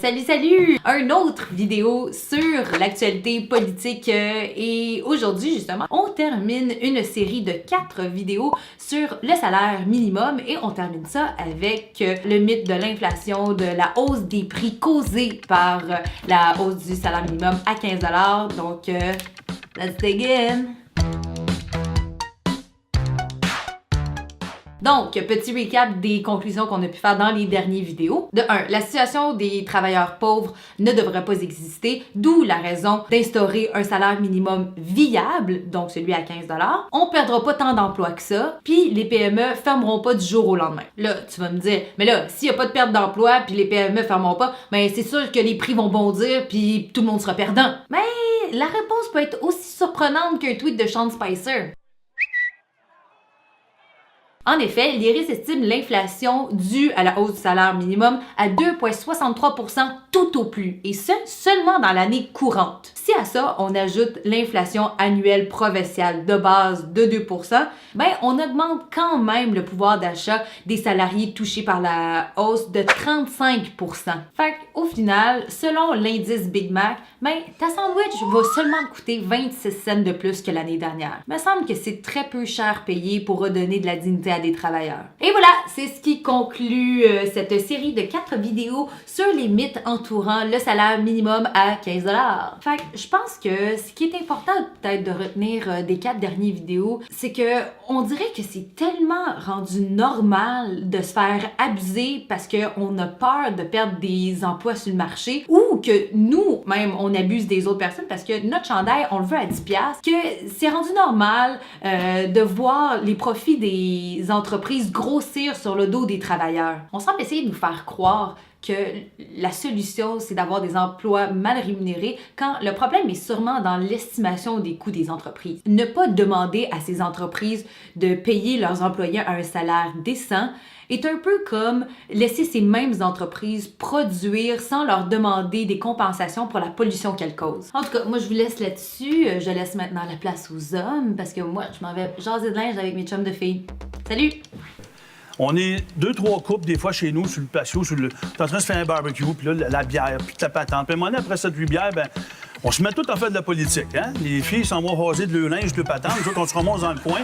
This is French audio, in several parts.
Salut, salut! Un autre vidéo sur l'actualité politique et aujourd'hui, justement, on termine une série de 4 vidéos sur le salaire minimum et on termine ça avec le mythe de l'inflation, de la hausse des prix causée par la hausse du salaire minimum à 15 $. Donc, let's dig in! Donc, petit recap des conclusions qu'on a pu faire dans les dernières vidéos. De 1, la situation des travailleurs pauvres ne devrait pas exister, d'où la raison d'instaurer un salaire minimum viable, donc celui à 15 $. On perdra pas tant d'emplois que ça, puis les PME fermeront pas du jour au lendemain. Là, tu vas me dire, mais là, s'il y a pas de perte d'emploi, puis les PME fermeront pas, ben c'est sûr que les prix vont bondir, puis tout le monde sera perdant. Mais la réponse peut être aussi surprenante qu'un tweet de Sean Spicer. En effet, l'IRIS estime l'inflation due à la hausse du salaire minimum à 2,63% tout au plus, et ce, seulement dans l'année courante. Si à ça, on ajoute l'inflation annuelle provinciale de base de 2%, ben on augmente quand même le pouvoir d'achat des salariés touchés par la hausse de 35%. Fait qu'au final, selon l'indice Big Mac, ben ta sandwich va seulement coûter 26 cents de plus que l'année dernière. Il me semble que c'est très peu cher payé pour redonner de la dignité à des travailleurs. Et voilà, c'est ce qui conclut cette série de 4 vidéos sur les mythes entourant le salaire minimum à 15 $. Fait que je pense que ce qui est important peut-être de retenir des 4 dernières vidéos, c'est que on dirait que c'est tellement rendu normal de se faire abuser parce qu'on a peur de perdre des emplois sur le marché ou que nous, même, on abuse des autres personnes parce que notre chandail, on le veut à 10$, que c'est rendu normal de voir les profits des entreprises grossir sur le dos des travailleurs. On semble essayer de nous faire croire que la solution, c'est d'avoir des emplois mal rémunérés quand le problème est sûrement dans l'estimation des coûts des entreprises. Ne pas demander à ces entreprises de payer leurs employés un salaire décent est un peu comme laisser ces mêmes entreprises produire sans leur demander des compensations pour la pollution qu'elles causent. En tout cas, moi je vous laisse là-dessus. Je laisse maintenant la place aux hommes parce que moi, je m'en vais jaser de linge avec mes chums de filles. Salut! On est 2-3 couples, des fois, chez nous, sur le patio, t'es en train de se faire un barbecue, puis là, la bière, puis la patente. Puis à un moment donné, après 7-8 bières, ben, on se met tout en fait de la politique, hein? Les filles s'en vont raser de leur linge, de patente. Nous autres, on se remonte dans le coin.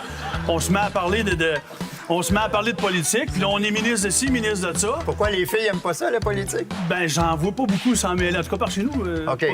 On se met à parler de politique. Puis là, on est ministre de ci, ministre de ça. Pourquoi les filles aiment pas ça, la politique? Ben, j'en vois pas beaucoup s'en mêler. En tout cas, par chez nous. OK.